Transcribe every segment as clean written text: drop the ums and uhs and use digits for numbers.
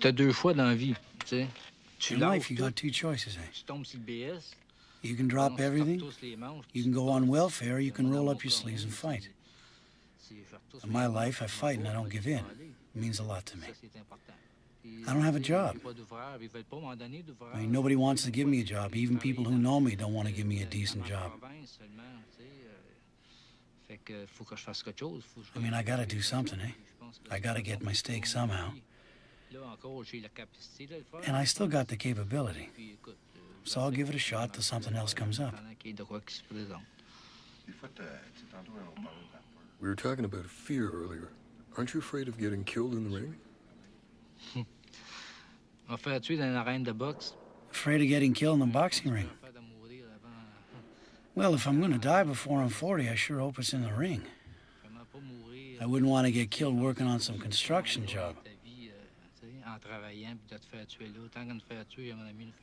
T'as deux choix dans la vie, tu sais. In life, you got two choices, eh? You can drop everything, you can go on welfare, or you can roll up your sleeves and fight. In my life, I fight and I don't give in. It means a lot to me. I don't have a job. I mean, nobody wants to give me a job. Even people who know me don't want to give me a decent job. I mean, I gotta do something, eh? I gotta get my steak somehow. And I still got the capability. So I'll give it a shot till something else comes up. We were talking about fear earlier. Aren't you afraid of getting killed in the ring? Afraid of getting killed in the boxing ring? Well, if I'm gonna die before I'm 40, I sure hope it's in the ring. I wouldn't want to get killed working on some construction job.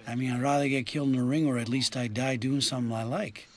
I mean, I'd rather get killed in the ring, or at least I die doing something I like.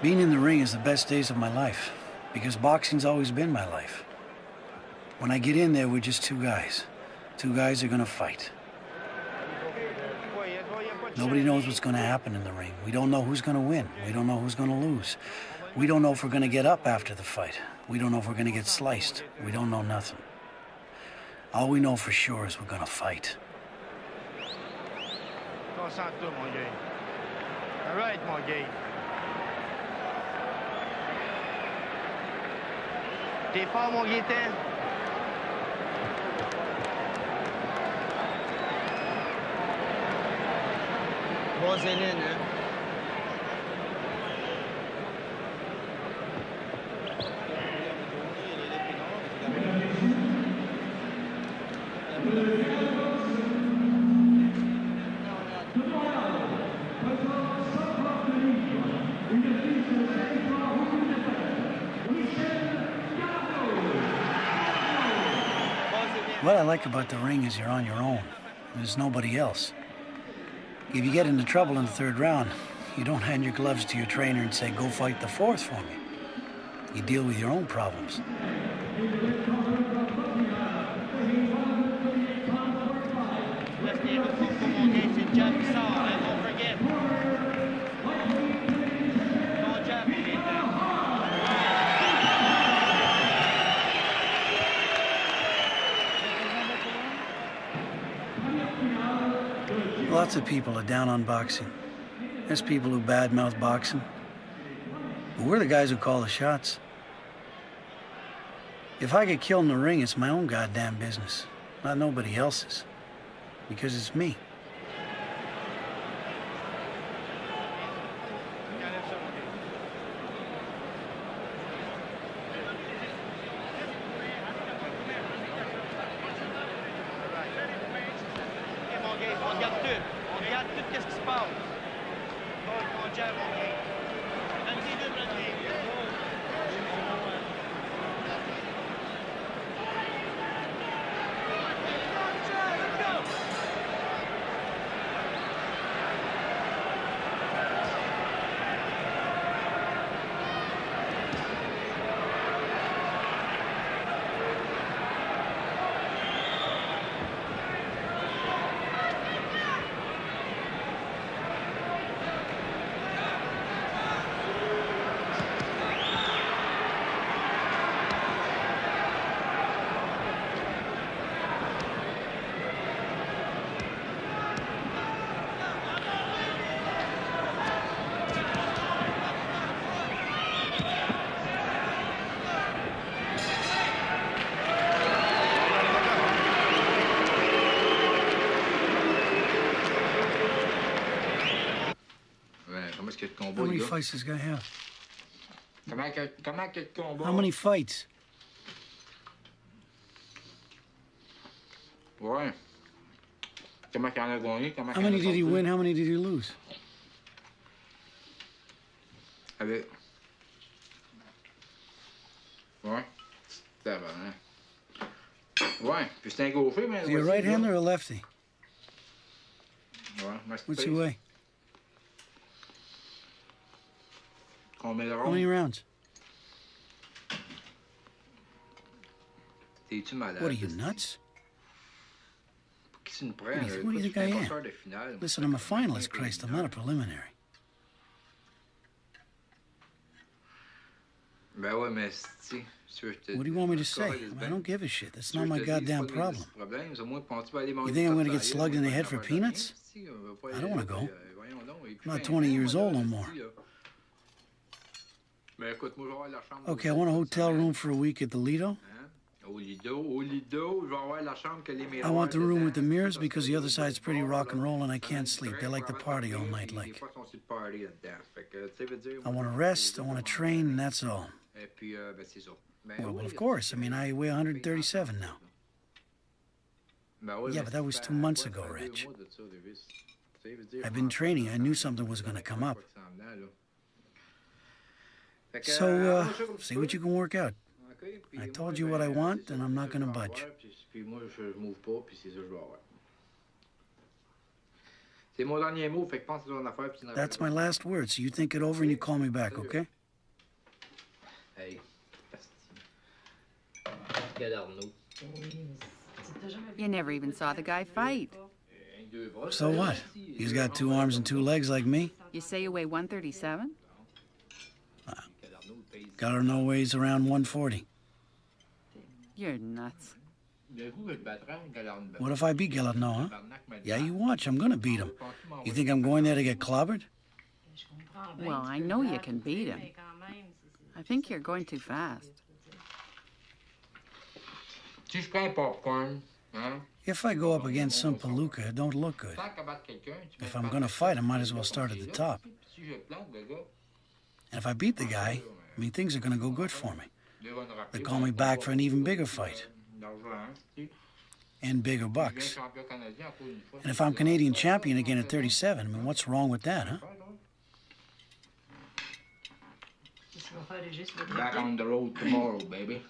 Being in the ring is the best days of my life, because boxing's always been my life. When I get in there, we're just two guys. Two guys are gonna fight. Nobody knows what's gonna happen in the ring. We don't know who's gonna win. We don't know who's gonna lose. We don't know if we're gonna get up after the fight. We don't know if we're gonna get sliced. We don't know nothing. All we know for sure is we're gonna fight. Concentre-toi, mon gars. All right, mon gars. T'es fort, mon Gaétan? Vaseline, hein? What I like about the ring is you're on your own. There's nobody else. If you get into trouble in the third round, you don't hand your gloves to your trainer and say, go fight the fourth for me. You deal with your own problems. Lots of people are down on boxing. There's people who badmouth boxing. But we're the guys who call the shots. If I get killed in the ring, it's my own goddamn business, not nobody else's. Because it's me. How many fights does this guy have? How many fights? Ouais. Comment qu'il en a gagné? How many did he win? How many did he lose? Avec. Ouais. Ça va, hein? Ouais. Puis c'est un gaucher, mais. Is he a right-hander or a lefty? Ouais. What's he weigh? How many rounds? What are you, nuts? Who do you think I am? Listen, I'm a finalist, Christ. I'm not a preliminary. What do you want me to say? I don't give a shit. That's not my goddamn problem. You think I'm going to get slugged in the head for peanuts? I don't want to go. I'm not 20 years old no more. Okay, I want a hotel room for a week at the Lido. I want the room with the mirrors because the other side's pretty rock and roll and I can't sleep. They like to party all night, like. I want to rest, I want to train, and that's all. Well, of course. I mean, I weigh 137 now. Yeah, but that was 2 months ago, Reg. I've been training. I knew something was going to come up. So, see what you can work out. I told you what I want, and I'm not going to budge. That's my last word, so you think it over and you call me back, okay? You never even saw the guy fight. So what? He's got 2 arms and 2 legs like me. You say you weigh 137? Gotta know weighs around 140. You're nuts. What if I beat Galarno, huh? Yeah, you watch. I'm gonna beat him. You think I'm going there to get clobbered? Well, I know you can beat him. I think you're going too fast. If I go up against some palooka, it don't look good. If I'm gonna fight, I might as well start at the top. And if I beat the guy, I mean, things are gonna go good for me. They call me back for an even bigger fight. And bigger bucks. And if I'm Canadian champion again at 37, I mean, what's wrong with that, huh? Back on the road tomorrow, baby.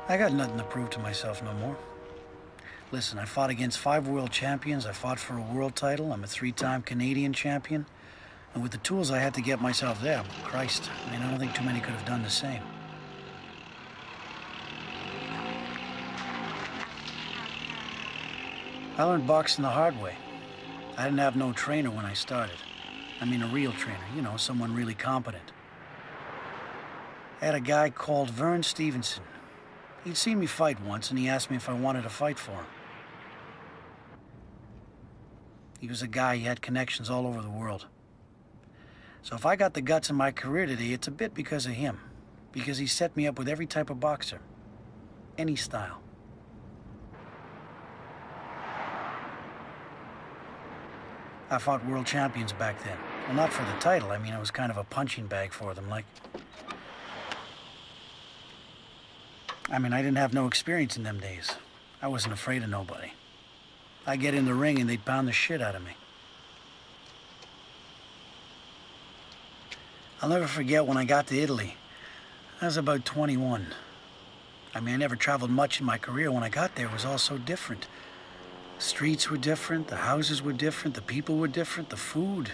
I got nothing to prove to myself no more. Listen, I fought against 5 world champions. I fought for a world title. I'm a 3-time Canadian champion. And with the tools I had to get myself there, Christ, I mean, I don't think too many could have done the same. I learned boxing the hard way. I didn't have no trainer when I started. I mean a real trainer, you know, someone really competent. I had a guy called Vern Stevenson. He'd seen me fight once, and he asked me if I wanted to fight for him. He was a guy, he had connections all over the world. So if I got the guts in my career today, it's a bit because of him. Because he set me up with every type of boxer. Any style. I fought world champions back then. Well, not for the title. I mean, I was kind of a punching bag for them, like... I mean, I didn't have no experience in them days. I wasn't afraid of nobody. I'd get in the ring and they'd pound the shit out of me. I'll never forget when I got to Italy. I was about 21. I mean, I never traveled much in my career. When I got there, it was all so different. The streets were different, the houses were different, the people were different, the food.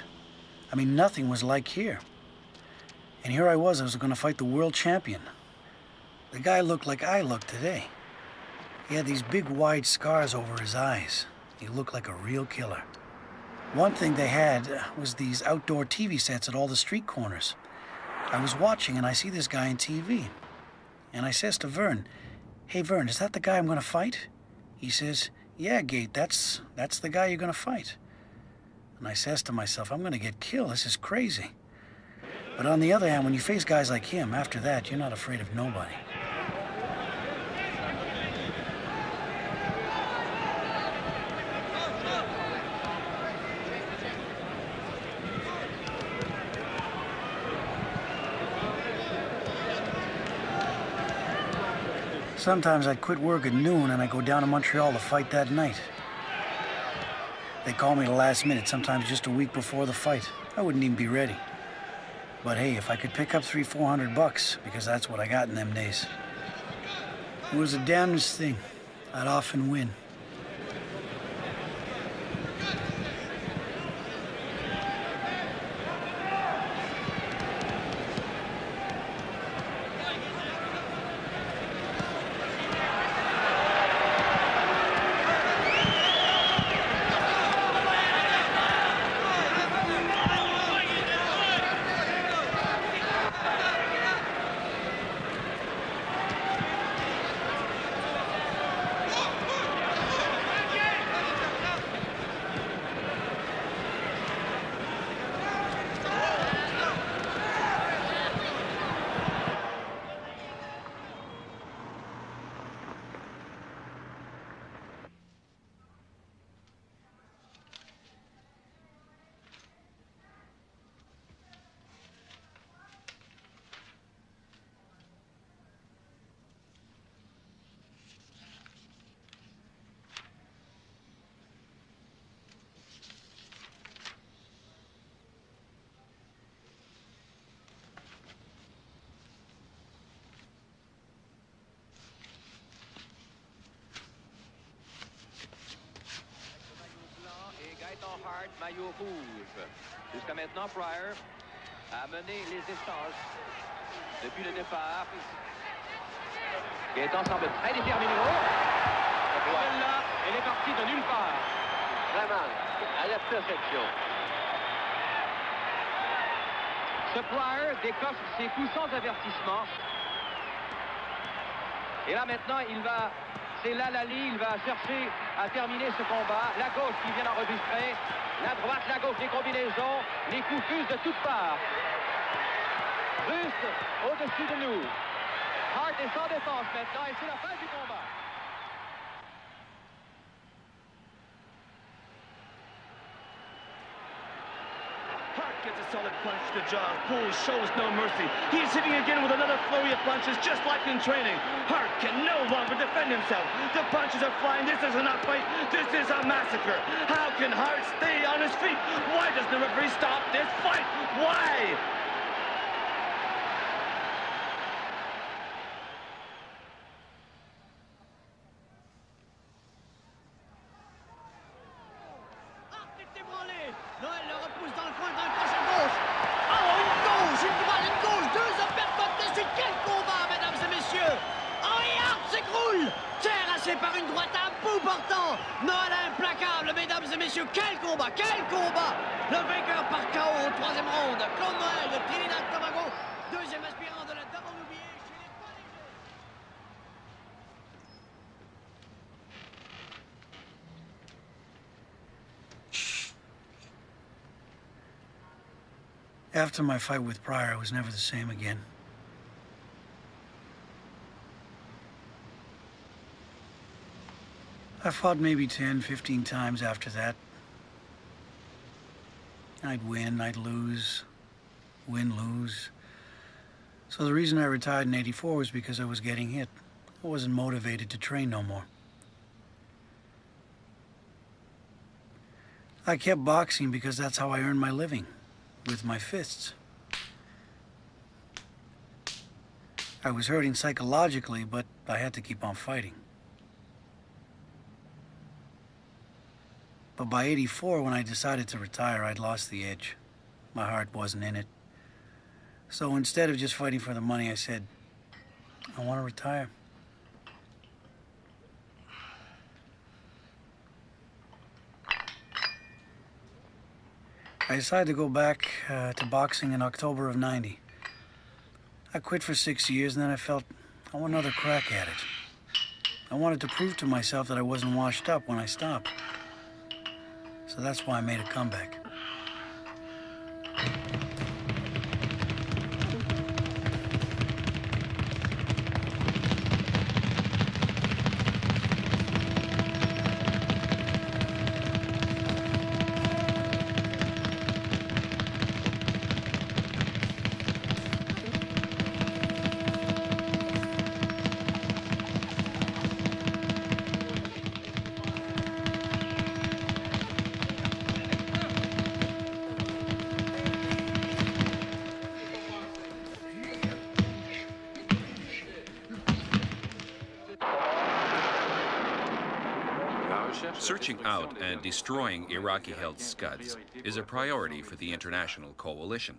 I mean, nothing was like here. And here I was going to fight the world champion. The guy looked like I look today. He had these big, wide scars over his eyes. He looked like a real killer. One thing they had was these outdoor TV sets at all the street corners. I was watching and I see this guy on TV. And I says to Vern, "Hey Vern, is that the guy I'm gonna fight?" He says, "Yeah, Gate, that's the guy you're gonna fight." And I says to myself, I'm gonna get killed, this is crazy. But on the other hand, when you face guys like him, after that, you're not afraid of nobody. Sometimes I'd quit work at noon and I'd go down to Montreal to fight that night. They call me the last minute, sometimes just a week before the fight. I wouldn't even be ready. But hey, if I could pick up $300-400, because that's what I got in them days. It was the damnedest thing. I'd often win. Maillot rouge. Jusqu'à maintenant, Pryor a mené les échanges depuis le départ. Gaëtan semble très déterminé. Celle-là, elle est partie de nulle part. Vraiment, à la perfection. Ce Pryor décoche ses coups sans avertissement. Et là maintenant, c'est là Lali, il va chercher à terminer ce combat. La gauche qui vient d'enregistrer. La droite, la gauche, les combinaisons, les coups fusent de toutes parts. Juste au-dessus de nous. Hart est sans défense maintenant et c'est la fin du combat. Hart gets a solid punch to the jaw. Poole shows no mercy. He's hitting again with another flurry of punches, just like in training. Hart can no longer defend himself. The punches are flying. This isn't a fight. This is a massacre. How can Hart stay on his feet? Why doesn't the referee stop this fight? Why? messieurs, quel combat! Quel combat! Le vainqueur par KO au troisième round, Claude Noël de Trinidad-Tobago, deuxième aspirant de la WBA chez les poids légers. After my fight with Pryor, I was never the same again. I fought maybe 10, 15 times after that. I'd win, I'd lose, win, lose. So the reason I retired in '84 was because I was getting hit. I wasn't motivated to train no more. I kept boxing because that's how I earned my living, with my fists. I was hurting psychologically, but I had to keep on fighting. But by '84, when I decided to retire, I'd lost the edge. My heart wasn't in it. So instead of just fighting for the money, I said, I want to retire. I decided to go back to boxing in October of '90. I quit for 6 years, and then I felt I want another crack at it. I wanted to prove to myself that I wasn't washed up when I stopped. So that's why I made a comeback. Searching out and destroying Iraqi-held Scuds is a priority for the international coalition.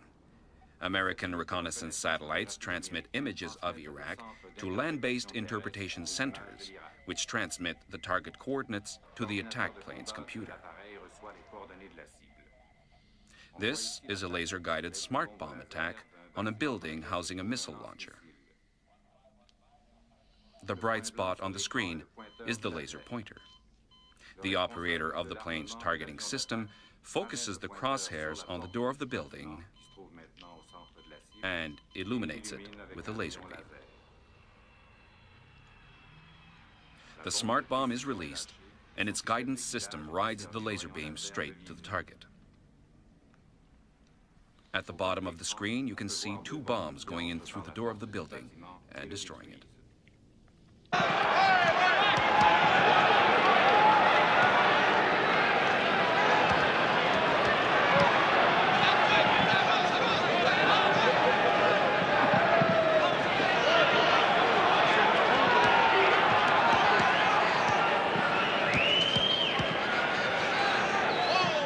American reconnaissance satellites transmit images of Iraq to land-based interpretation centers, which transmit the target coordinates to the attack plane's computer. This is a laser-guided smart bomb attack on a building housing a missile launcher. The bright spot on the screen is the laser pointer. The operator of the plane's targeting system focuses the crosshairs on the door of the building and illuminates it with a laser beam. The smart bomb is released, and its guidance system rides the laser beam straight to the target. At the bottom of the screen, you can see 2 bombs going in through the door of the building and destroying it.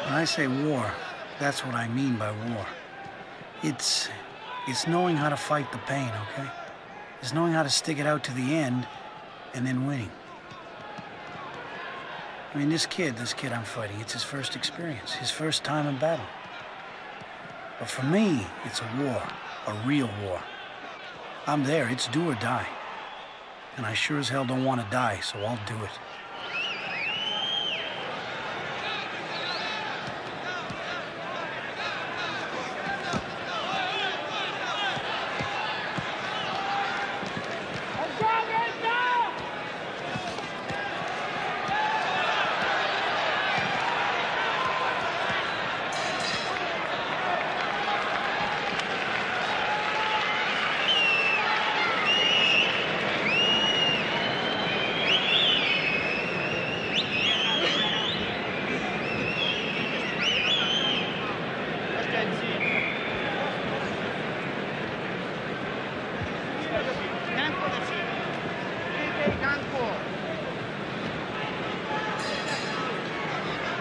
When I say war, that's what I mean by war. It's knowing how to fight the pain, okay? It's knowing how to stick it out to the end and then winning. I mean, this kid I'm fighting, it's his first experience, his first time in battle. But for me, it's a war, a real war. I'm there, it's do or die. And I sure as hell don't want to die, so I'll do it.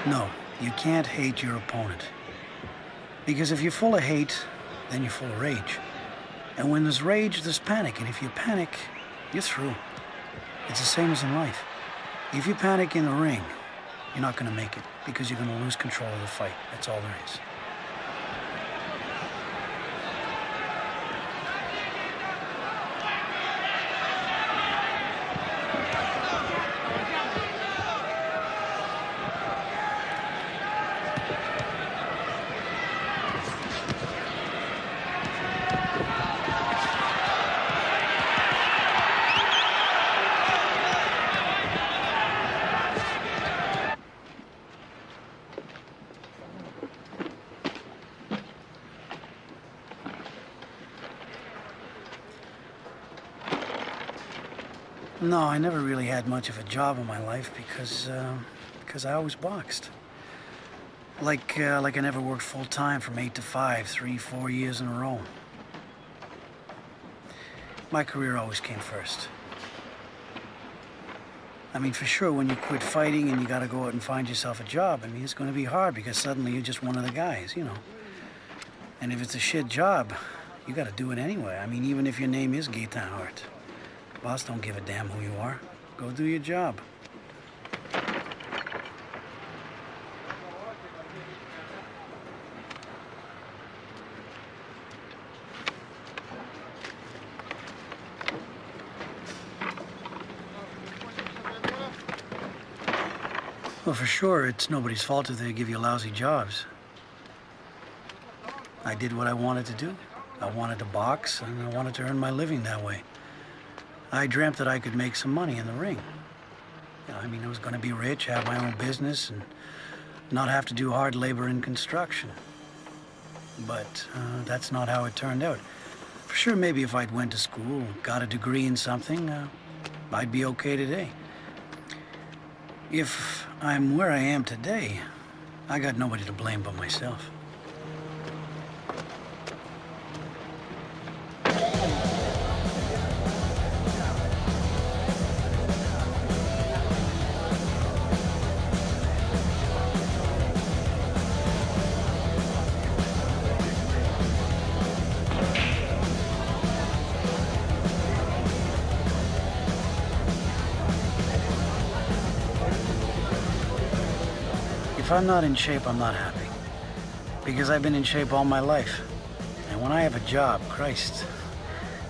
No, you can't hate your opponent. Because if you're full of hate, then you're full of rage. And when there's rage, there's panic. And if you panic, you're through. It's the same as in life. If you panic in the ring, you're not going to make it because you're going to lose control of the fight. That's all there is. No, I never really had much of a job in my life because I always boxed. Like I never worked full time from 8 to 5, 3, 4 years in a row. My career always came first. I mean, for sure, when you quit fighting and you got to go out and find yourself a job, I mean, it's going to be hard because suddenly you're just one of the guys, you know. And if it's a shit job, you got to do it anyway. I mean, even if your name is Gaetan Hart. Boss don't give a damn who you are. Go do your job. Well, for sure, it's nobody's fault if they give you lousy jobs. I did what I wanted to do. I wanted to box, and I wanted to earn my living that way. I dreamt that I could make some money in the ring. You know, I mean, I was going to be rich, have my own business, and not have to do hard labor in construction. But that's not how it turned out. For sure, maybe if I'd went to school, got a degree in something, I'd be okay today. If I'm where I am today, I got nobody to blame but myself. If I'm not in shape, I'm not happy. Because I've been in shape all my life. And when I have a job, Christ,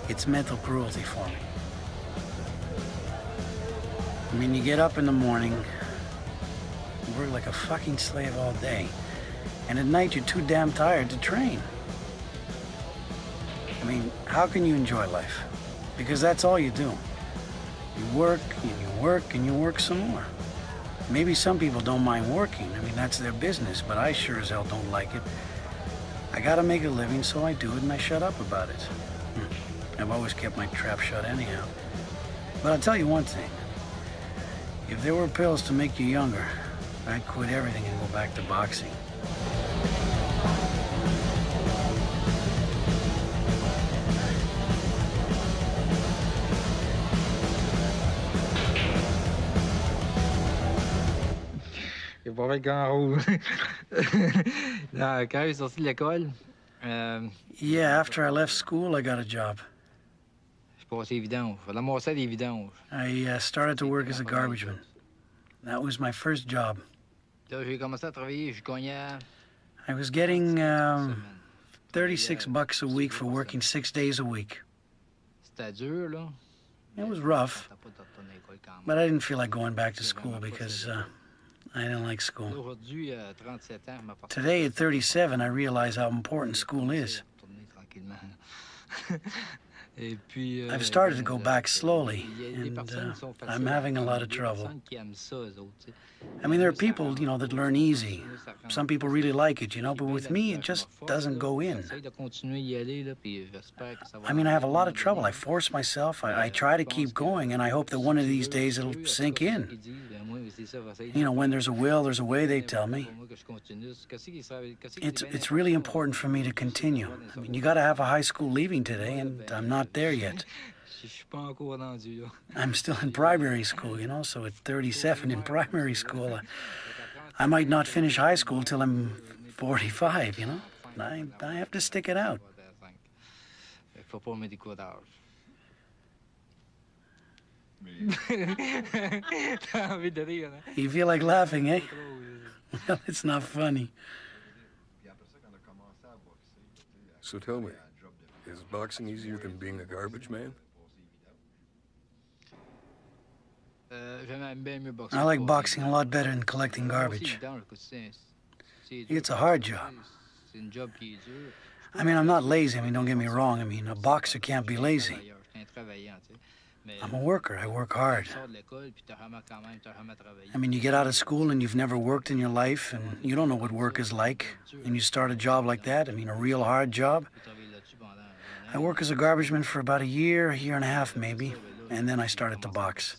it's mental cruelty for me. I mean, you get up in the morning, you work like a fucking slave all day, and at night you're too damn tired to train. I mean, how can you enjoy life? Because that's all you do. You work, and you work, and you work some more. Maybe some people don't mind working. I mean, that's their business, but I sure as hell don't like it. I gotta make a living, so I do it, and I shut up about it. I've always kept my trap shut anyhow. But I'll tell you one thing. If there were pills to make you younger, I'd quit everything and go back to boxing. C'est pas vrai grand rôle. Quand j'ai sorti de l'école, Yeah, after I left school, I got a job. je passais les vidanges. Je ramassais des vidanges. I started to work as a garbage man. That was my first job. Là, j'ai commencé à travailler, je gagnais I was getting 36 bucks a week for working 6 days a week. C'était dur, là. It was rough, T'as pas de retourner à l'école quand même. but I didn't feel like going back to school because I didn't like Là, school. aujourd'hui, à 37 ans, je m'apporte. Today, at 37, I realize how important school is. Retourner tranquillement. Et puis, I've started to go back slowly, il y a des and personnes qui sont faciles I'm having a à lot of apprendre, des trouble. personnes qui aiment ça, eux autres, tu sais. I mean, there are people, you know, that learn easy. Some people really like it, you know, but with me, it just doesn't go in. J'essaie de continuer à y aller, là, puis j'espère que ça va I mean, I have a lot of trouble. I force myself. I try to keep going, and I hope that one of these days it'll sink in. You know, when there's a will, there's a way, they tell me. It's really important for me to continue. I mean, you got to have a high school leaving today, and I'm not there yet. Je suis pas encore rendu là. I'm still in primary school, you know, so at 37 in primary school, I might not finish high school till I'm 45, you know. I have to stick it out. Faut pas me décourager. T'as envie de rire, hein? You feel like laughing, eh? Well, it's not funny. So tell me, is boxing easier than being a garbage man? I like boxing a lot better than collecting garbage. It's a hard job. I mean, I'm not lazy. I mean, don't get me wrong. I mean, a boxer can't be lazy. I'm a worker. I work hard. I mean, you get out of school and you've never worked in your life and you don't know what work is like. And you start a job like that, I mean, a real hard job. I work as a garbage man for about a year and a half maybe, and then I started to box.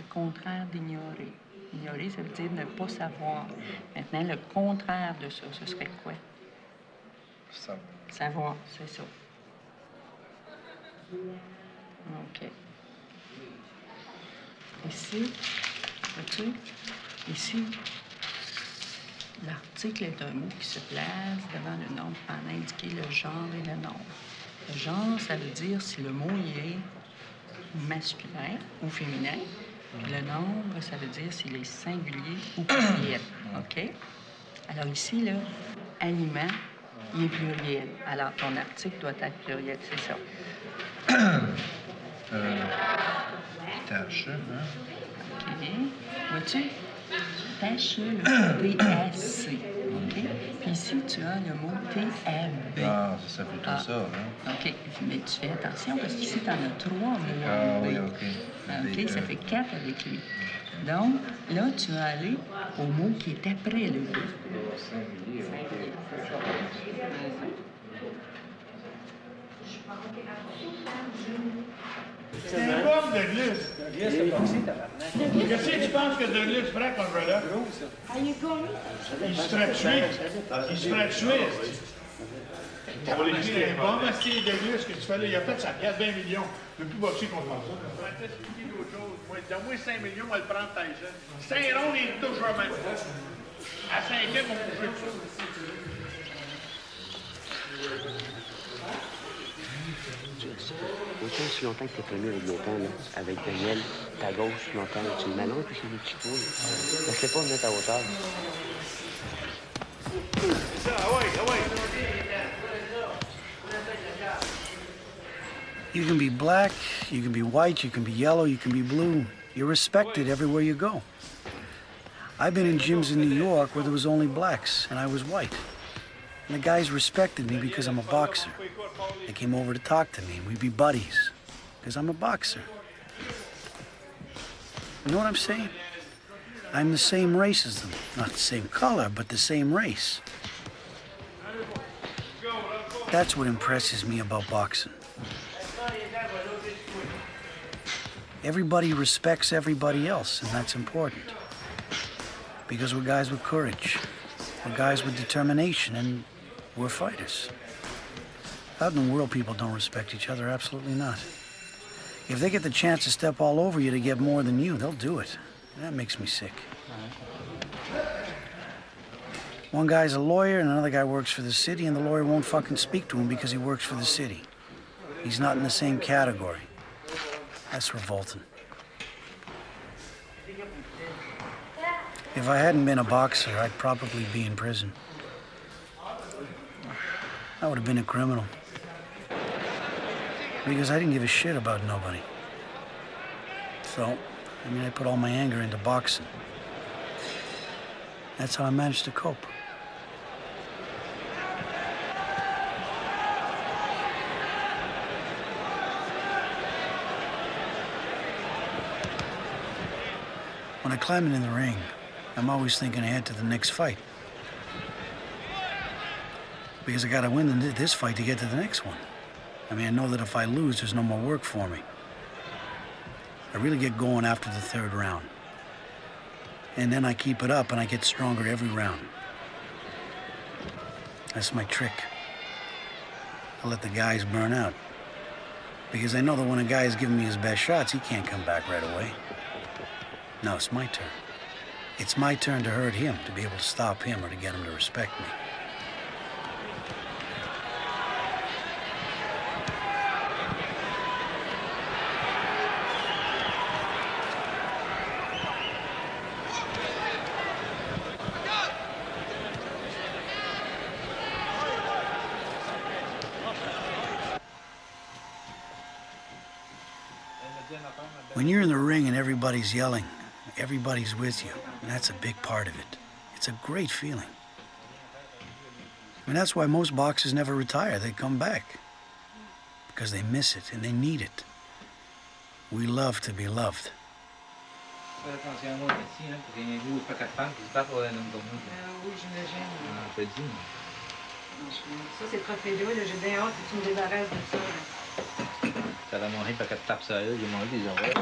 Contraire d'ignorer. Ignorer, ça veut dire ne pas savoir. Maintenant, le contraire de ça, ce serait quoi? Savoir. Savoir, c'est ça. OK. Ici, vois-tu? Ici, l'article est un mot qui se place devant le nombre en indiquer le genre et le nombre. Le genre, ça veut dire si le mot y est masculin ou féminin. Puis le nombre, ça veut dire s'il est singulier ou pluriel. OK? Alors ici, là, aliment, il est pluriel. Alors ton article doit être pluriel, c'est ça. Tâche, hein? OK. Vois-tu? Tâche, le TSC. OK? Puis ici, tu as le mot TAB. Ah, c'est plutôt ça, hein? OK. Mais tu fais attention parce qu'ici, tu en as 3 mots. Ah oui, OK. OK, ça fait 4 avec lui. Donc, là, tu vas aller au mot qui est après le B. C'est une pomme de glisse. Qu'est-ce que tu penses que de glisse ferait comme brother? Il se ferait tuer. Il se ferait tuer. On les dit, les bombes, c'est de glisse que tu fais là. Il a fait sa pièce 20 millions. Je ne peux plus boxer contre ça. Je vais t'expliquer d'autres choses. Donne-moi 5 millions, on va le prendre Tyson. 5 ronds, il touche jamais. À 5 ans, on peut jouer ça. Autant aussi longtemps que t'es connu avec longtemps, là, avec Daniel, ta gauche, longtemps, tu me malonges, puis c'est des petits poules. Laisse-les pas me mettre à hauteur. C'est ça, ah ouais. You can be black, you can be white, you can be yellow, you can be blue. You're respected everywhere you go. I've been in gyms in New York where there was only blacks and I was white. And the guys respected me because I'm a boxer. They came over to talk to me and we'd be buddies because I'm a boxer. You know what I'm saying? I'm the same race as them. Not the same color, but the same race. That's what impresses me about boxing. Everybody respects everybody else, and that's important. Because we're guys with courage. We're guys with determination, and we're fighters. Out in the world, people don't respect each other, absolutely not. If they get the chance to step all over you to get more than you, they'll do it. That makes me sick. One guy's a lawyer and another guy works for the city, and the lawyer won't fucking speak to him because he works for the city. He's not in the same category. That's revolting. If I hadn't been a boxer, I'd probably be in prison. I would have been a criminal. Because I didn't give a shit about nobody. So, I put all my anger into boxing. That's how I managed to cope. When I climb in the ring, I'm always thinking ahead to the next fight. Because I gotta win this fight to get to the next one. I know that if I lose, there's no more work for me. I really get going after the third round. And then I keep it up and I get stronger every round. That's my trick. I let the guys burn out. Because I know that when a guy is giving me his best shots, he can't come back right away. No, it's my turn. It's my turn to hurt him, to be able to stop him or to get him to respect me. When you're in the ring and everybody's yelling, everybody's with you, and that's a big part of it. It's a great feeling. That's why most boxers never retire. They come back. Because they miss it and they need it. We love to be loved. Fais attention à moi ici, parce qu'il y a un gros paquet de femmes qui se battent pour un homme comme nous. Oui, j'imagine. Je te dis. Ça, c'est trophée-là. J'ai bien hâte que tu me débarrasses de ça. Ça va manger un paquet de tapes sur elle, j'ai mangé des oreilles.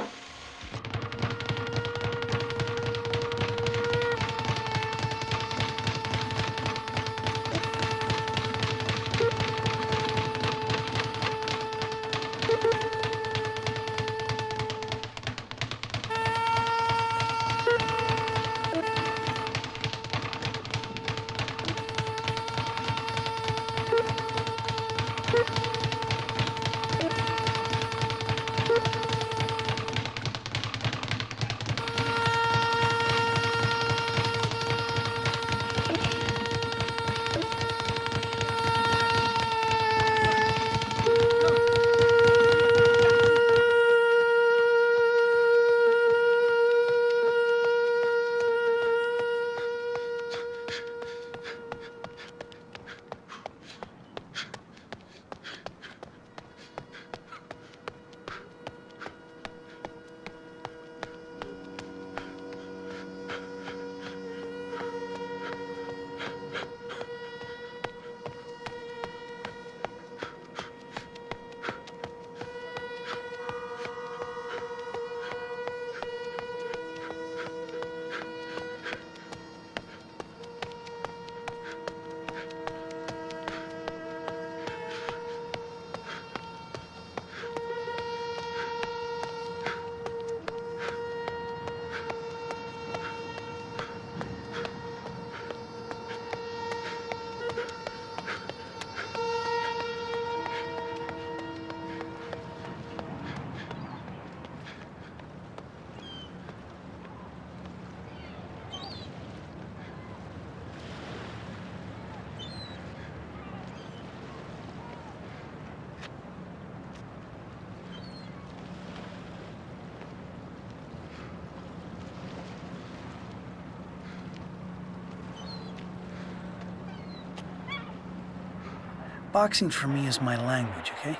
Boxing for me is my language, okay?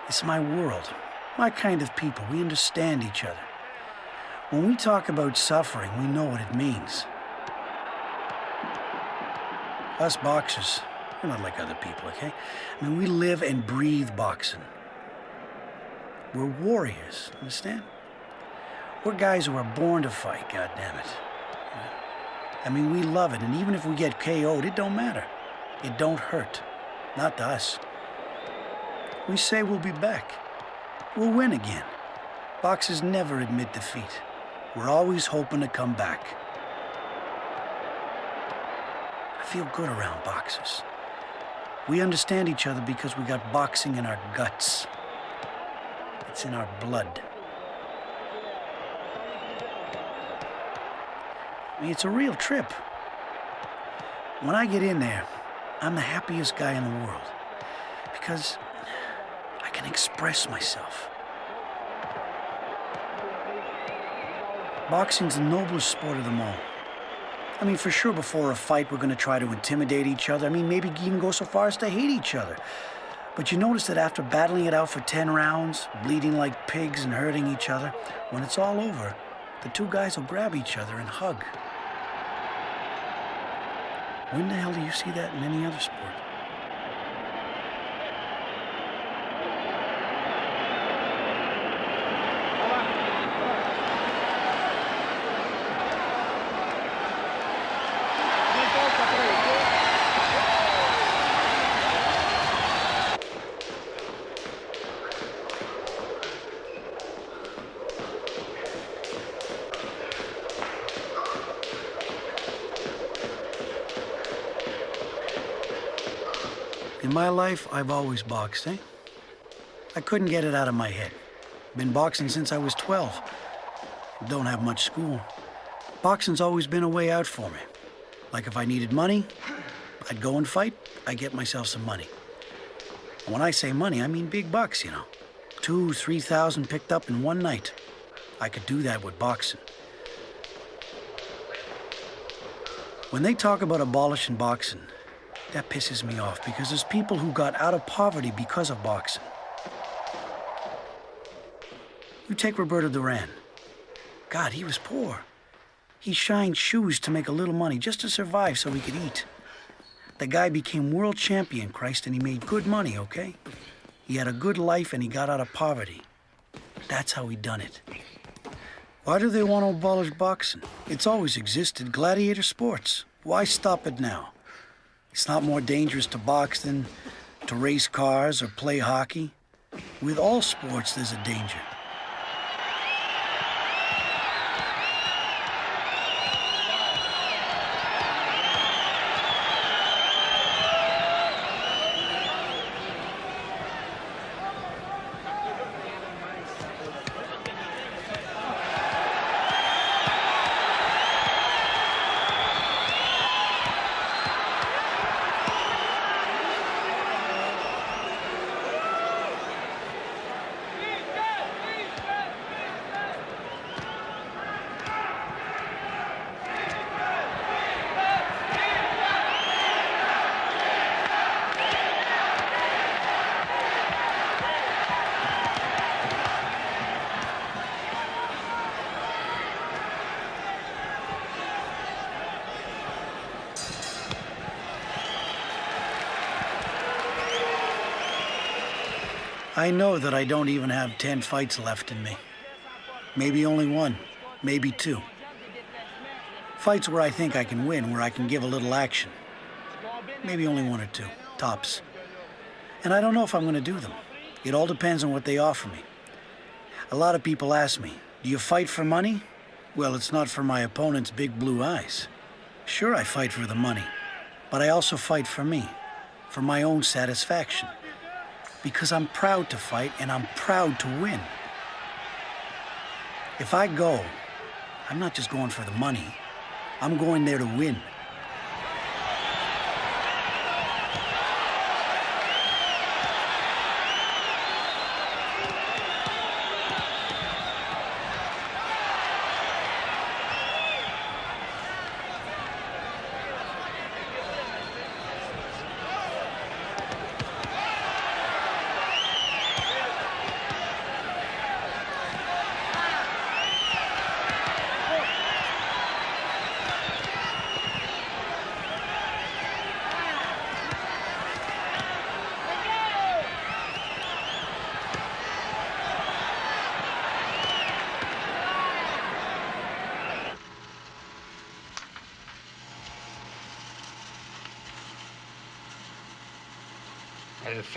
It's my world, my kind of people. We understand each other. When we talk about suffering, we know what it means. Us boxers, we're not like other people, okay? I mean, we live and breathe boxing. We're warriors, understand? We're guys who are born to fight, goddammit. I mean, we love it, and even if we get KO'd, it don't matter. It don't hurt. Not to us. We say we'll be back. We'll win again. Boxers never admit defeat. We're always hoping to come back. I feel good around boxers. We understand each other because we got boxing in our guts. It's in our blood. I mean, it's a real trip. When I get in there, I'm the happiest guy in the world because I can express myself. Boxing's the noblest sport of them all. I mean, for sure, before a fight, we're going to try to intimidate each other. I mean, maybe even go so far as to hate each other. But you notice that after battling it out for 10 rounds, bleeding like pigs and hurting each other, when it's all over, the two guys will grab each other and hug. When the hell do you see that in any other sport? In my life, I've always boxed, eh? I couldn't get it out of my head. Been boxing since I was 12. Don't have much school. Boxing's always been a way out for me. Like if I needed money, I'd go and fight, I'd get myself some money. And when I say money, I mean big bucks, you know. 2,000, 3,000 picked up in one night. I could do that with boxing. When they talk about abolishing boxing, that pisses me off because there's people who got out of poverty because of boxing. You take Roberto Duran. God, he was poor. He shined shoes to make a little money just to survive so he could eat. The guy became world champion, Christ, and he made good money, okay? He had a good life and he got out of poverty. That's how he done it. Why do they want to abolish boxing? It's always existed, gladiator sports. Why stop it now? It's not more dangerous to box than to race cars or play hockey. With all sports, there's a danger. I know that I don't even have 10 fights left in me. Maybe only one, maybe two. Fights where I think I can win, where I can give a little action. Maybe only one or two, tops. And I don't know if I'm going to do them. It all depends on what they offer me. A lot of people ask me, do you fight for money? Well, it's not for my opponent's big blue eyes. Sure, I fight for the money, but I also fight for me, for my own satisfaction. Because I'm proud to fight and I'm proud to win. If I go, I'm not just going for the money. I'm going there to win.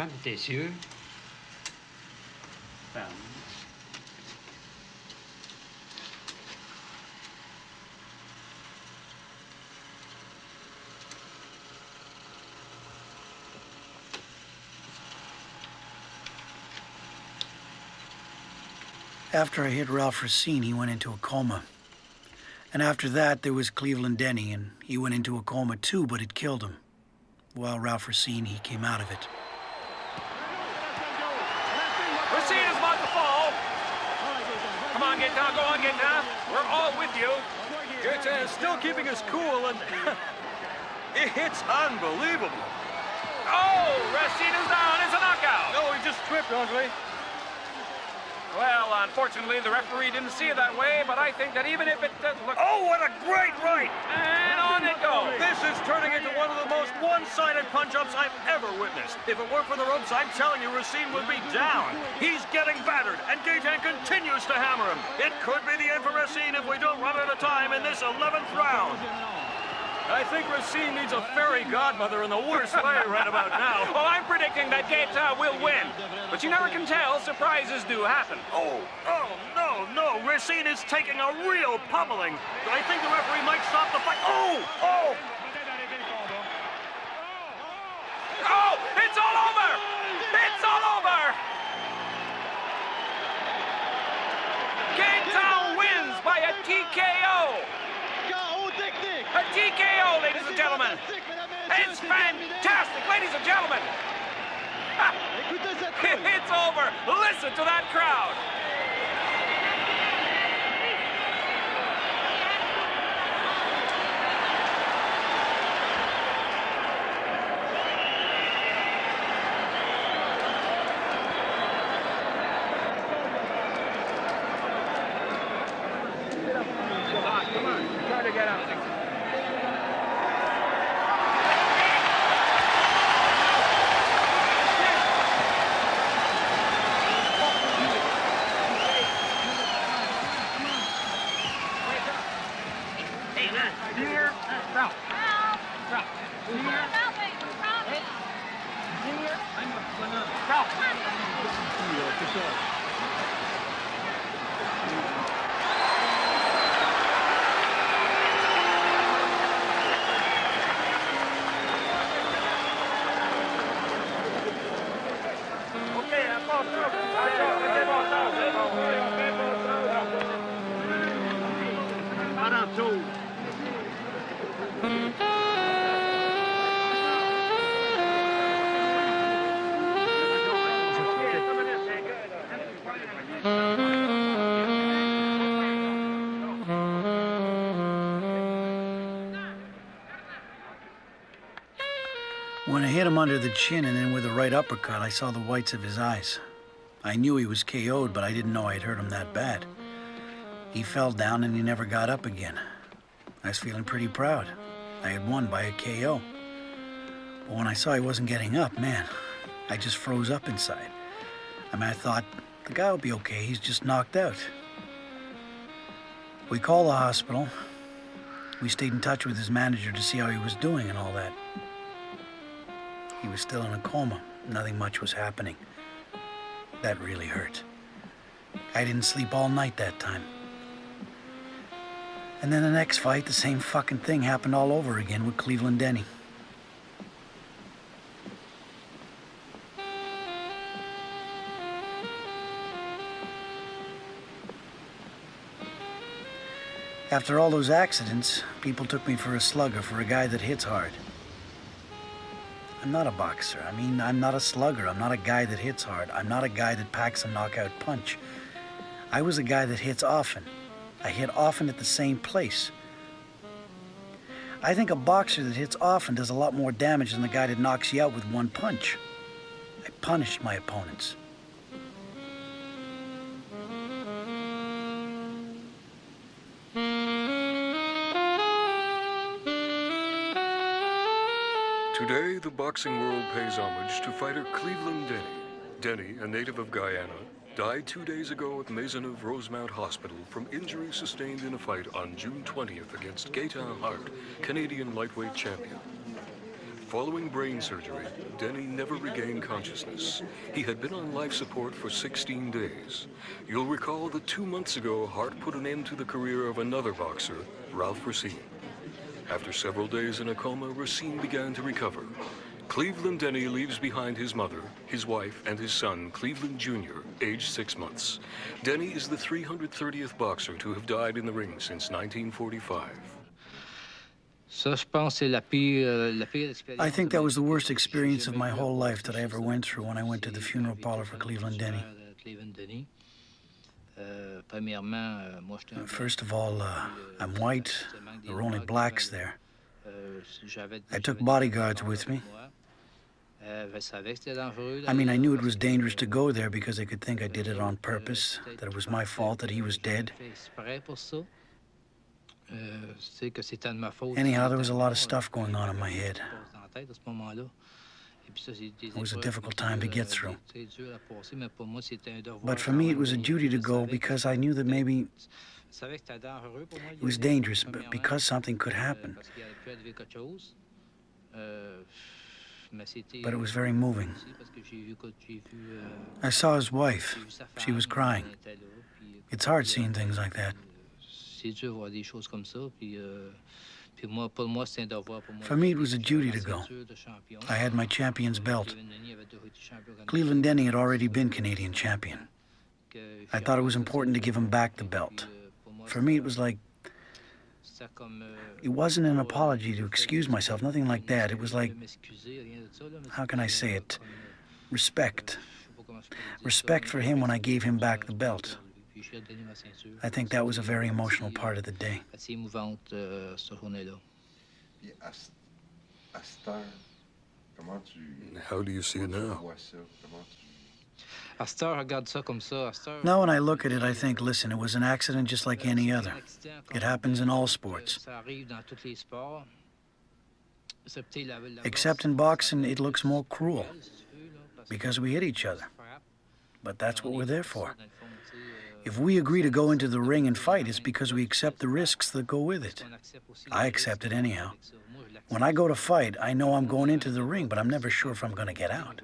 Ferme tes yeux. Ferme. After I hit Ralph Racine, he went into a coma. And after that, there was Cleveland Denny, and he went into a coma too, but it killed him. While Ralph Racine, he came out of it. Racine is about to fall. Come on, get down, go on, get down. We're all with you. Gaetan is still keeping us cool, and it's unbelievable. Oh, Racine is down. It's a knockout. No, he just tripped, Ugly. Well, unfortunately, the referee didn't see it that way, but I think that even if it doesn't look... Oh, what a great right! And on it goes. This is turning into one of the most one-sided punch-ups I've ever witnessed. If it weren't for the ropes, I'm telling you, Racine would be down. He's getting battered, and Gaetan continues to hammer him. It could be the end for Racine if we don't run out of time in this 11th round. I think Racine needs a fairy godmother in the worst way right about now. Well, I'm predicting that Gaetan will win. But you never can tell. Surprises do happen. Oh, no. Racine is taking a real pummeling. I think the referee might stop the fight. Oh! Oh, it's all over! It's all over! Gaetan wins by a TKO. A TKO, ladies and gentlemen. It's fantastic, ladies and gentlemen. It's over. Listen to that crowd. Come on, try to get up. When I hit him under the chin and then with a right uppercut, I saw the whites of his eyes. I knew he was KO'd, but I didn't know I had hurt him that bad. He fell down and he never got up again. I was feeling pretty proud. I had won by a KO. But when I saw he wasn't getting up, man, I just froze up inside. I thought, the guy will be okay, he's just knocked out. We called the hospital. We stayed in touch with his manager to see how he was doing and all that. He was still in a coma. Nothing much was happening. That really hurt. I didn't sleep all night that time. And then the next fight, the same fucking thing happened all over again with Cleveland Denny. After all those accidents, people took me for a slugger, for a guy that hits hard. I'm not a boxer. I'm not a slugger. I'm not a guy that hits hard. I'm not a guy that packs a knockout punch. I was a guy that hits often. I hit often at the same place. I think a boxer that hits often does a lot more damage than the guy that knocks you out with one punch. I punished my opponents. Today, the boxing world pays homage to fighter Cleveland Denny. Denny, a native of Guyana, died 2 days ago at Maisonneuve-Rosemount Hospital from injuries sustained in a fight on June 20th against Gaetan Hart, Canadian lightweight champion. Following brain surgery, Denny never regained consciousness. He had been on life support for 16 days. You'll recall that 2 months ago, Hart put an end to the career of another boxer, Ralph Racine. After several days in a coma, Racine began to recover. Cleveland Denny leaves behind his mother, his wife, and his son, Cleveland Jr., aged 6 months. Denny is the 330th boxer to have died in the ring since 1945. I think that was the worst experience of my whole life that I ever went through when I went to the funeral parlor for Cleveland Denny. First of all, I'm white. There were only blacks there. I took bodyguards with me. I mean, I knew it was dangerous to go there because they could think I did it on purpose, that it was my fault that he was dead. Anyhow, there was a lot of stuff going on in my head. It was a difficult time to get through. But for me, it was a duty to go because I knew that maybe it was dangerous, but because something could happen. But it was very moving. I saw his wife. She was crying. It's hard seeing things like that. For me, it was a duty to go. I had my champion's belt. Cleveland Denny had already been Canadian champion. I thought it was important to give him back the belt. For me, it was like, it wasn't an apology to excuse myself, nothing like that. It was like, how can I say it? Respect. Respect for him when I gave him back the belt. I think that was a very emotional part of the day. How do you see it now? Now when I look at it, I think, listen, it was an accident just like any other. It happens in all sports. Except in boxing, it looks more cruel because we hit each other. But that's what we're there for. If we agree to go into the ring and fight, it's because we accept the risks that go with it. I accept it anyhow. When I go to fight, I know I'm going into the ring, but I'm never sure if I'm going to get out.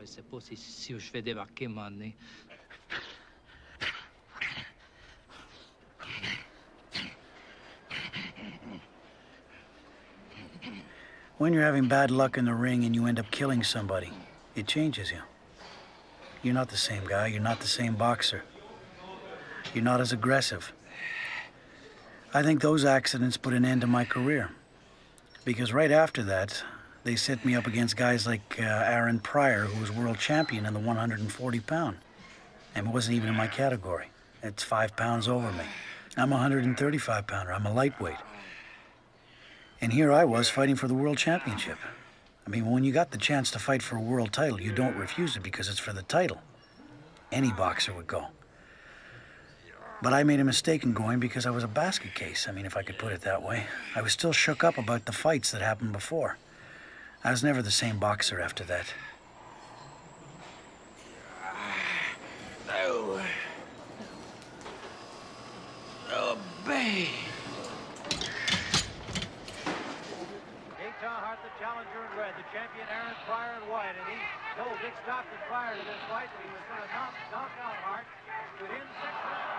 When you're having bad luck in the ring and you end up killing somebody, it changes you. You're not the same guy. You're not the same boxer. You're not as aggressive. I think those accidents put an end to my career. Because right after that, they set me up against guys like Aaron Pryor, who was world champion in the 140-pound. And it wasn't even in my category. It's 5 pounds over me. I'm a 135-pounder. I'm a lightweight. And here I was fighting for the world championship. I mean, when you got the chance to fight for a world title, you don't refuse it because it's for the title. Any boxer would go. But I made a mistake in going because I was a basket case, I mean, if I could put it that way. I was still shook up about the fights that happened before. I was never the same boxer after that. Obey. Hart, the challenger in red, the champion Aaron Pryor in white, and he told Dick Stockton prior to this fight that he was going to knock out Hart within 6 rounds.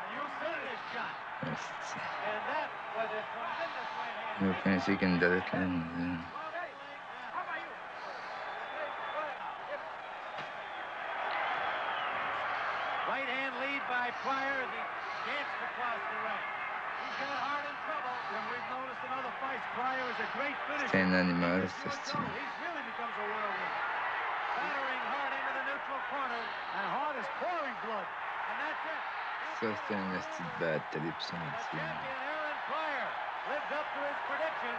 And you see this shot. And that was a tremendous right hand. Eu pensei que não deu aquele. Right hand lead by Pryor as he danced across the ring. He's got Hart in trouble, and we've noticed in other fights, Pryor is a great finisher. C'est un animal, ce style. He really becomes a whirlwind. Battering Hart into the neutral corner, and Hart is pouring blood. And that's it. Ça, c'est un esti de bad trip, ça, Champion Aaron Pryor lives up to his prediction,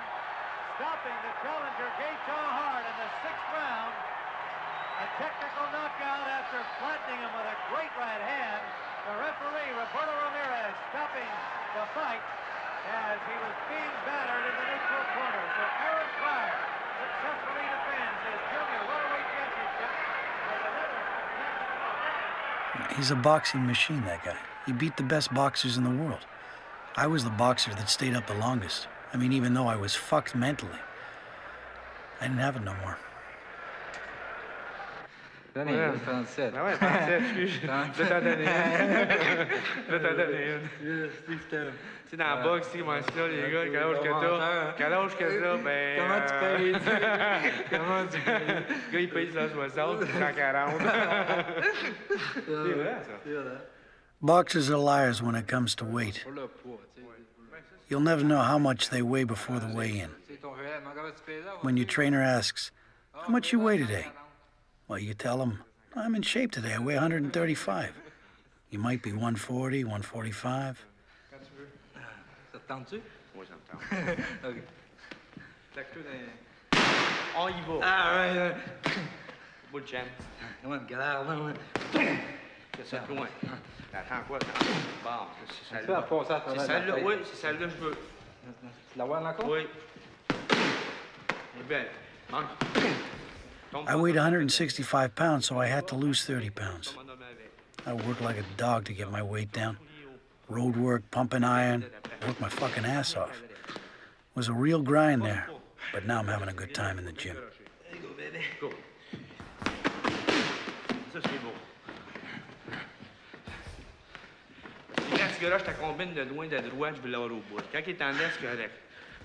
stopping the challenger Gaetan Hart in the 6th round. A technical knockout after flattening him with a great right hand. The referee, Roberto Ramirez, stopping the fight as he was being battered in the neutral corner. So Aaron Pryor successfully defends his junior welterweight championship with another spectacular. He's a boxing machine, that guy. He beat the best boxers in the world. I was the boxer that stayed up the longest. I mean, even though I was fucked mentally. I didn't have it no more. Donnez une, 37. Ah ouais, 37, excuse. Je vais t'en donner une. Je vais t'en donner une. Tu sais, dans la boxe, tu vois ça, les gars, quel âge que t'as? Quel âge que t'as? Ben. Comment tu payes? Comment tu payes? Le gars, il paye 160, 140. C'est vrai, ça. Boxers are liars when it comes to weight. You'll never know how much they weigh before the weigh-in. When your trainer asks, how much you weigh today? Well, you tell him, I'm in shape today. I weigh 135. You might be 140, 145. Ça te tente-tu? Oui, ça me tente. OK. On y va. Ah, ouais. Bout de champ. Comment une galère, là? C'est ça, loin. Attends quoi? Bon, c'est Tu vas passer à travers c'est la celle-là, tête. oui, c'est celle-là que je veux. Tu la vois encore? Oui. Elle est belle. Manque. I weighed 165 pounds, so I had to lose 30 pounds. I worked like a dog to get my weight down. Road work, pumping iron, worked my fucking ass off. It was a real grind there, but now I'm having a good time in the gym. There you go, baby. Go. Ça, c'est beau. Quand ce gars-là, je te combine de loin de droite, je vais l'avoir au bout. Quand il est en est, c'est correct.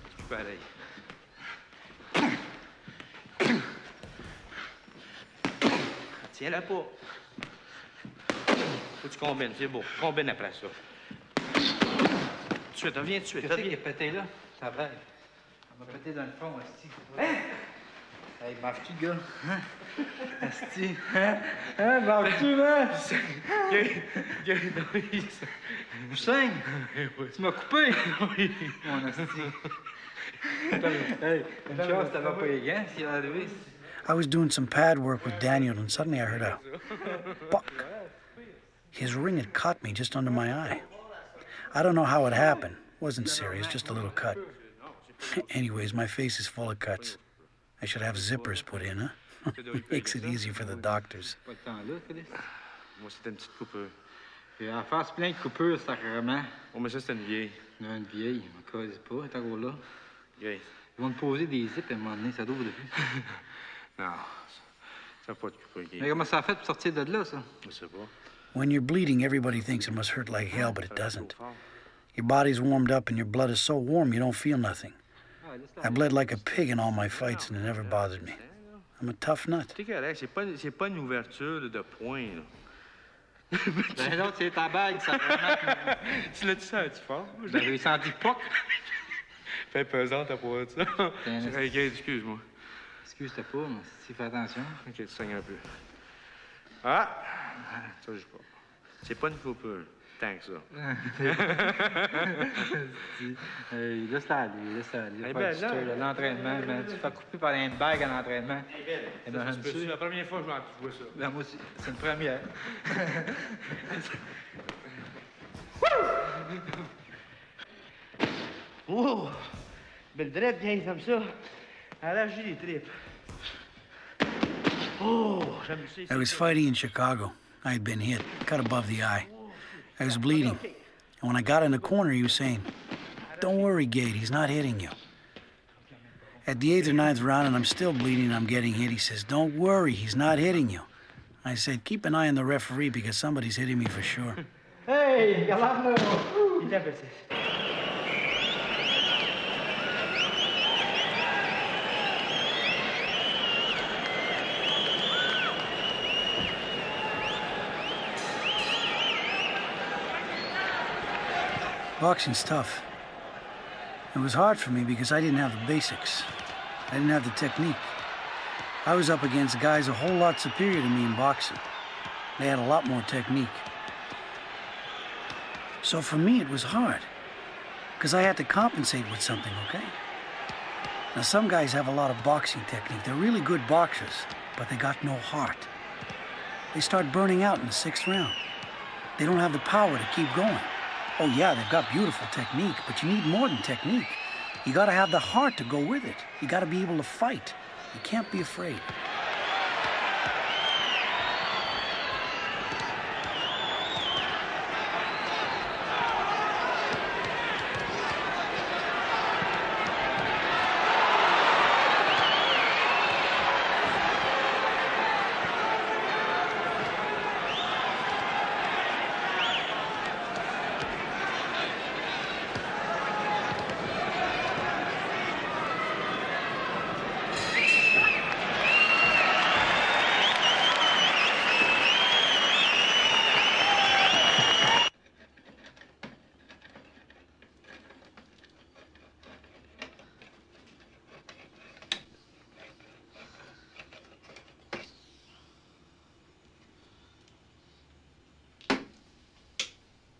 C'est plus pareil. Tiens-la pas. Faut que tu combines, c'est beau. Combine après ça. Tout de suite, reviens tout de suite. Qu'est-ce qui est pété là? Ça va. On m'a pété dans le fond, asti. Hein? Hey, bave-tu, gars? Hein? Asti. Hein? Hein? Bave-tu, man? Vous saigne? Tu m'as coupé? Oui. Mon asti. Hey, une chance, t'avais pas les gants, s'il est arrivé. I was doing some pad work with Daniel, and suddenly I heard a buck. His ring had caught me just under my eye. I don't know how it happened. It wasn't serious, just a little cut. Anyways, my face is full of cuts. I should have zippers put in, huh? Makes it easier for the doctors. Pas de temps là, Félix. Moi, c'était une petite coupure. Et à faire ce plein de coupures, sacrément. Oh, mais ça, c'était une vieille. Non, une vieille, je me casse pas, t'as gros là. Vieille. Ils vont te poser des zips à un moment donné, ça douvre depuis. Non, ça n'a pas de coupure. Mais comment ça a fait pour sortir de là, ça? Je sais pas. When you're bleeding, everybody thinks it must hurt like hell, but it doesn't. Your body's warmed up and your blood is so warm you don't feel nothing. I bled like a pig in all my fights and it never bothered me. I'm a tough nut. C'est correct, c'est pas une ouverture de poing, là. Ben l'autre, c'est ta bague, ça vraiment. Tu l'as-tu senti fort? J'avais senti pas. Fais pesante à part ça. Ok, excuse-moi. Excuse-toi pas, mais si fais attention. Ok, tu saignes un peu. Ah! Ça, je sais pas. C'est pas une coupure, tant que ça. Hey, laisse-la aller, laisse-la aller. Eh ben, là. L'entraînement, ben, tu te fais couper par une bague à l'entraînement. C'est la première fois que je vois ça. Ben, moi aussi, c'est une première. Oh! Belle drette, bien comme ça. Elle a lâché les tripes. Oh! J'aime ça. I was fighting in Chicago. I had been hit, cut above the eye. I was bleeding. And when I got in the corner, he was saying, "Don't worry, Gate, he's not hitting you." At the 8th or 9th round, and I'm still bleeding and I'm getting hit, he says, "Don't worry, he's not hitting you." I said, "Keep an eye on the referee because somebody's hitting me for sure." Hey, regarde-le! Il est petit. Boxing's tough. It was hard for me because I didn't have the basics. I didn't have the technique. I was up against guys a whole lot superior to me in boxing. They had a lot more technique. So for me, it was hard because I had to compensate with something, okay? Now, some guys have a lot of boxing technique. They're really good boxers, but they got no heart. They start burning out in the 6th round. They don't have the power to keep going. Oh yeah, they've got beautiful technique, but you need more than technique. You gotta have the heart to go with it. You gotta be able to fight. You can't be afraid.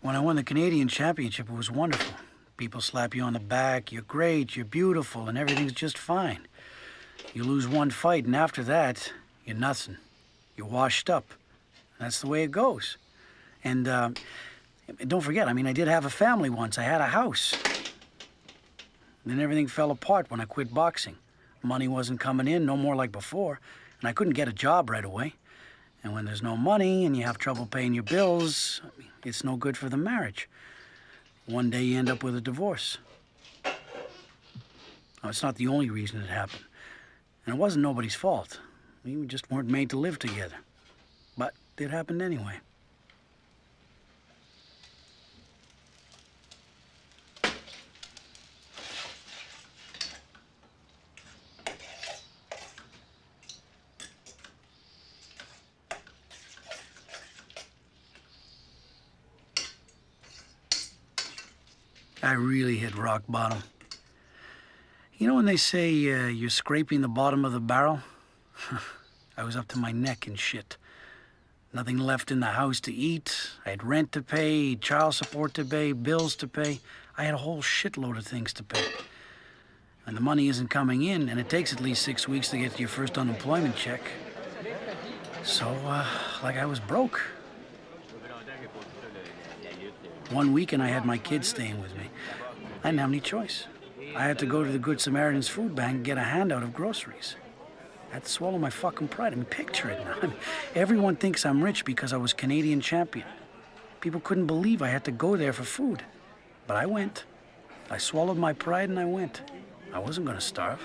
When I won the Canadian championship, it was wonderful. People slap you on the back, you're great, you're beautiful, and everything's just fine. You lose one fight, and after that, you're nothing. You're washed up. That's the way it goes. And don't forget, I mean, I did have a family once. I had a house. Then everything fell apart when I quit boxing. Money wasn't coming in, no more like before, and I couldn't get a job right away. And when there's no money and you have trouble paying your bills, it's no good for the marriage. One day you end up with a divorce. Now, it's not the only reason it happened. And it wasn't nobody's fault. We just weren't made to live together. But it happened anyway. I really hit rock bottom. You know when they say you're scraping the bottom of the barrel? I was up to my neck in shit. Nothing left in the house to eat. I had rent to pay, child support to pay, bills to pay. I had a whole shitload of things to pay. And the money isn't coming in, and it takes at least 6 weeks to get your first unemployment check. So, like I was broke. One weekend I had my kids staying with me. I didn't have any choice. I had to go to the Good Samaritan's food bank and get a handout of groceries. I had to swallow my fucking pride. I mean, picture it now. I mean, everyone thinks I'm rich because I was Canadian champion. People couldn't believe I had to go there for food. But I went. I swallowed my pride and I went. I wasn't going to starve.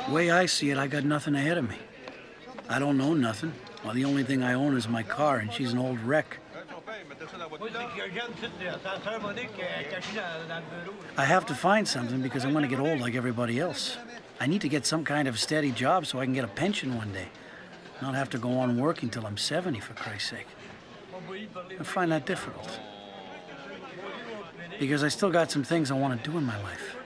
The way I see it, I got nothing ahead of me. I don't own nothing. Well, the only thing I own is my car, and she's an old wreck. I have to find something because I'm going to get old like everybody else. I need to get some kind of steady job so I can get a pension one day. Not have to go on working till I'm 70, for Christ's sake. I find that difficult. Because I still got some things I want to do in my life.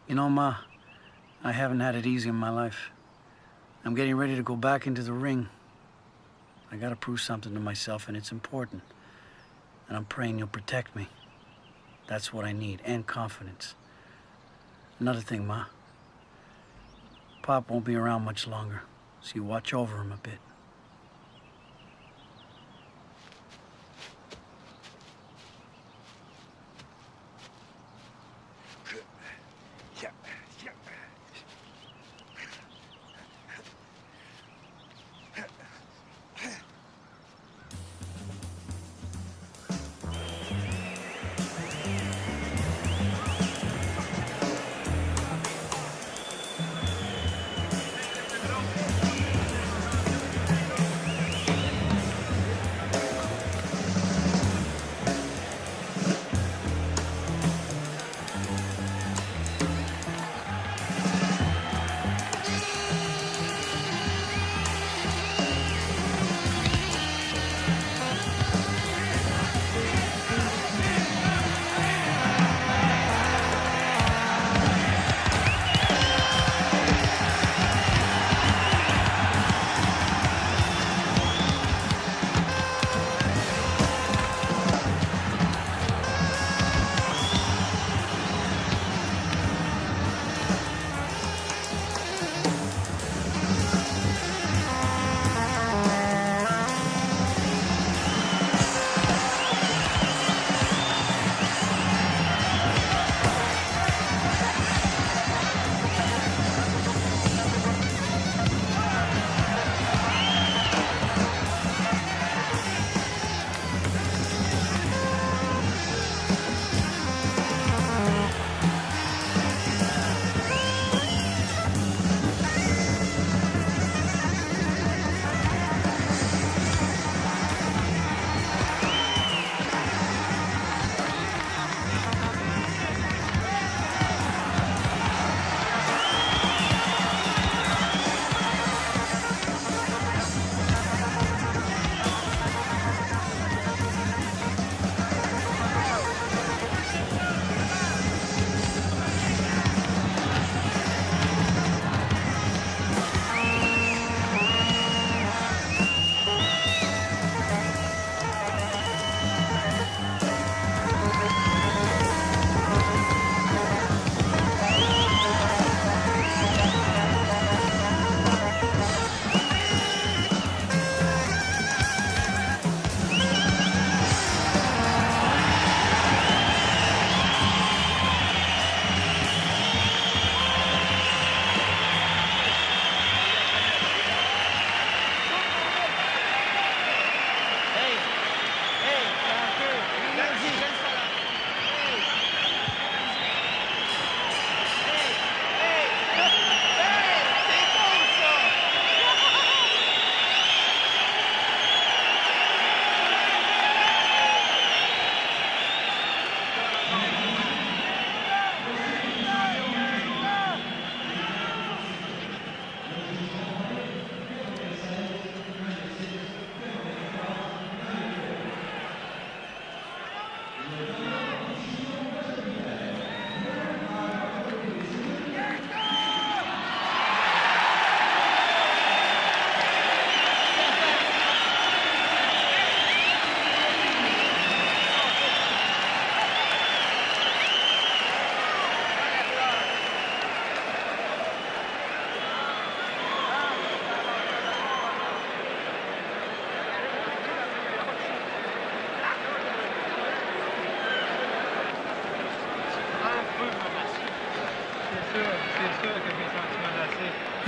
You know, Ma, I haven't had it easy in my life. I'm getting ready to go back into the ring. I gotta prove something to myself, and it's important. And I'm praying you'll protect me. That's what I need, and confidence. Another thing, Ma. Pop won't be around much longer, so you watch over him a bit.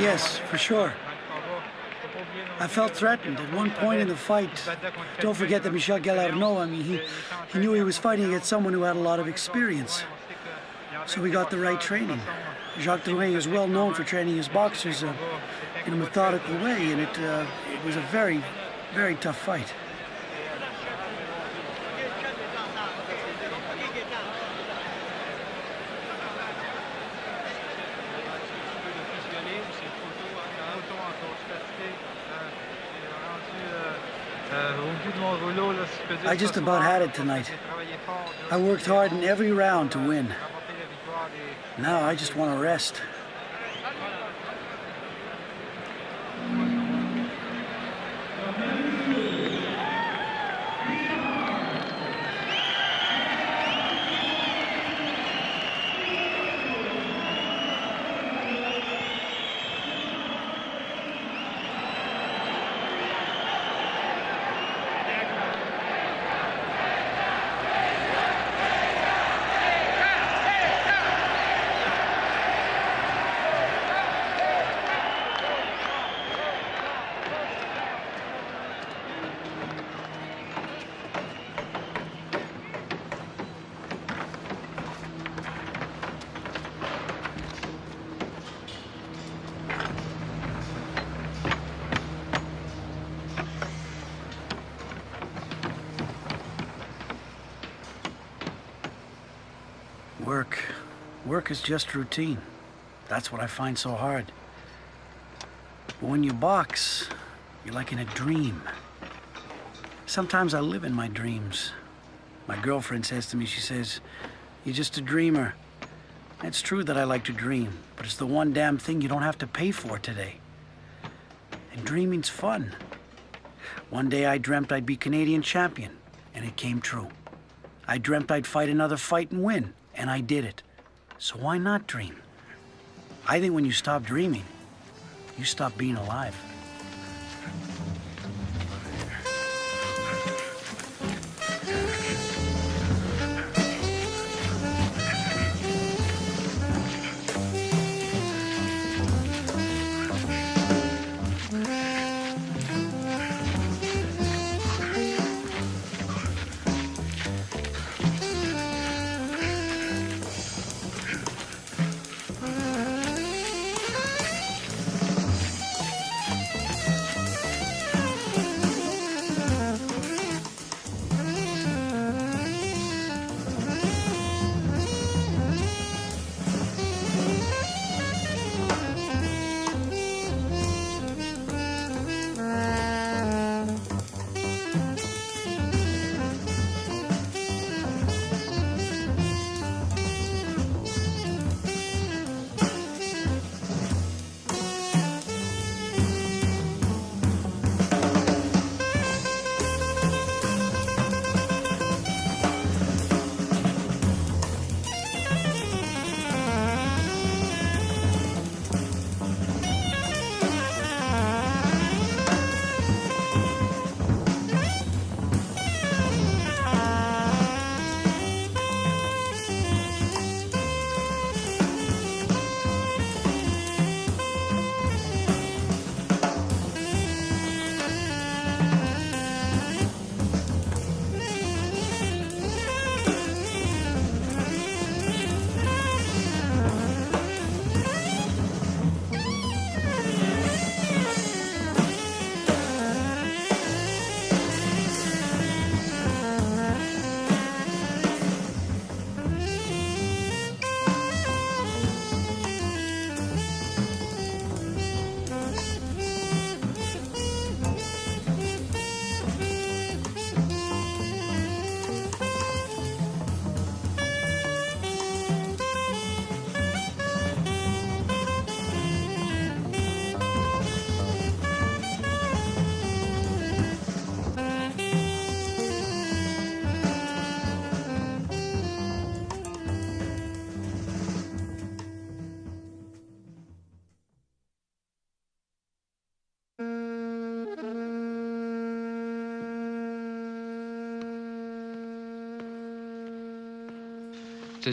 Yes, for sure. I felt threatened at one point in the fight. Don't forget that Michel Galarneau, I mean, he knew he was fighting against someone who had a lot of experience. So we got the right training. Jacques Drouin is well known for training his boxers in a methodical way, and it was a very, very tough fight. I just about had it tonight. I worked hard in every round to win. Now I just want to rest. Work is just routine. That's what I find so hard. But when you box, you're like in a dream. Sometimes I live in my dreams. My girlfriend says to me, she says, "You're just a dreamer." It's true that I like to dream, but it's the one damn thing you don't have to pay for today. And dreaming's fun. One day I dreamt I'd be Canadian champion, and it came true. I dreamt I'd fight another fight and win, and I did it. So why not dream? I think when you stop dreaming, you stop being alive.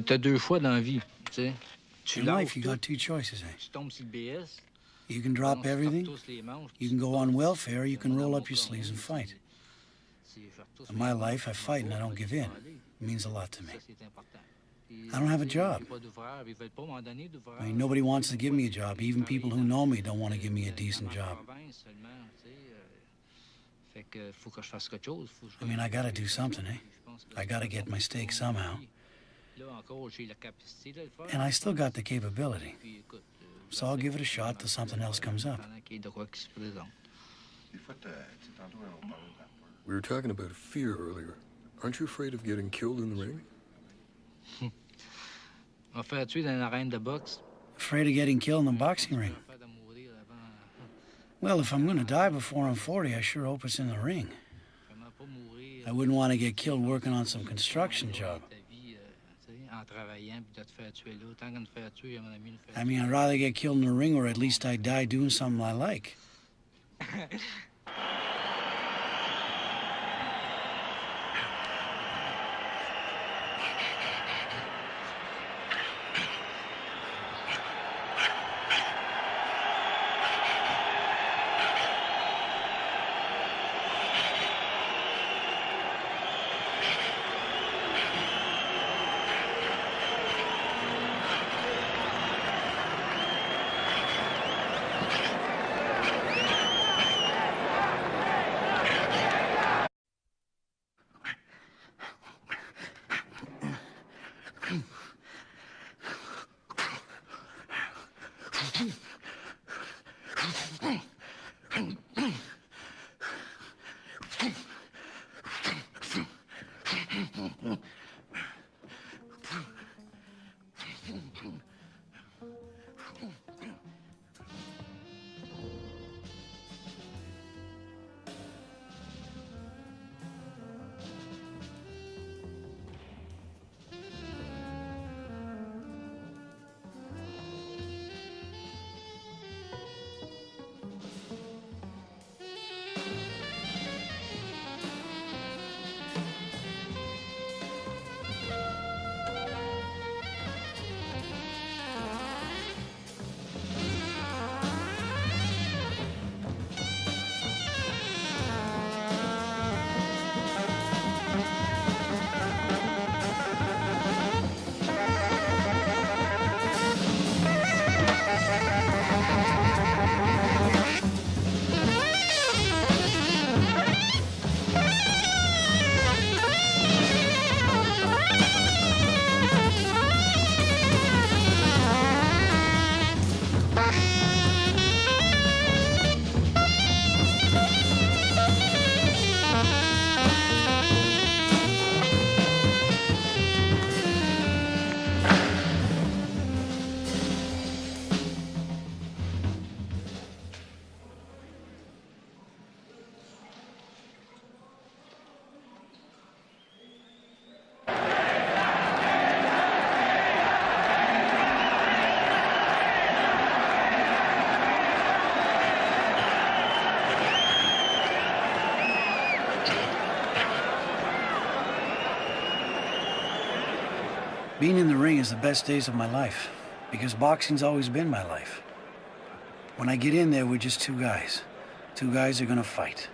T'as deux choix dans la vie, tu sais. In life, you got two choices, eh? You can drop everything, you can go on welfare, or you can roll up your sleeves and fight. In my life, I fight and I don't give in. It means a lot to me. I don't have a job. I mean, nobody wants to give me a job. Even people who know me don't want to give me a decent job. I mean, I gotta do something, eh? I gotta get my steak somehow. And I still got the capability. So I'll give it a shot till something else comes up. We were talking about fear earlier. Aren't you afraid of getting killed in the ring? Afraid of getting killed in the boxing ring? Well, if I'm going to die before I'm 40, I sure hope it's in the ring. I wouldn't want to get killed working on some construction job. I mean, I'd rather get killed in the ring, or at least I die doing something I like. Being in the ring is the best days of my life, because boxing's always been my life. When I get in there, we're just two guys. Two guys are gonna fight.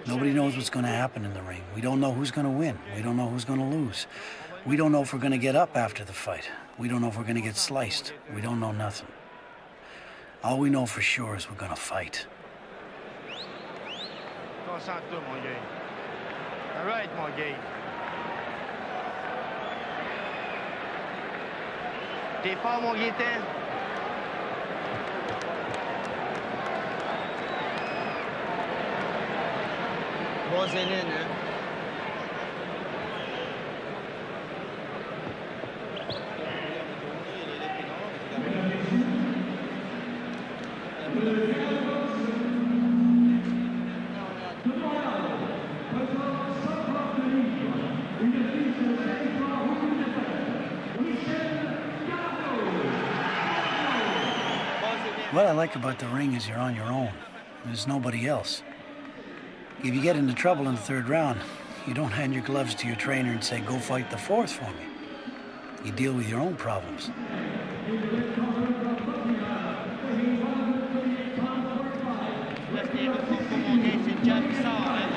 Nobody knows what's gonna happen in the ring. We don't know who's gonna win. We don't know who's gonna lose. We don't know if we're gonna get up after the fight. We don't know if we're gonna get sliced. We don't know nothing. All we know for sure is we're gonna fight. Concentre-toi, mon gars. All right, mon gars. T'es fort, mon Gaétan? Vaseline, hein? What I like about the ring is you're on your own. There's nobody else. If you get into trouble in the third round, you don't hand your gloves to your trainer and say, go fight the fourth for me. You deal with your own problems. Là, c'est mon gars, c'est le jab qui sort, hein?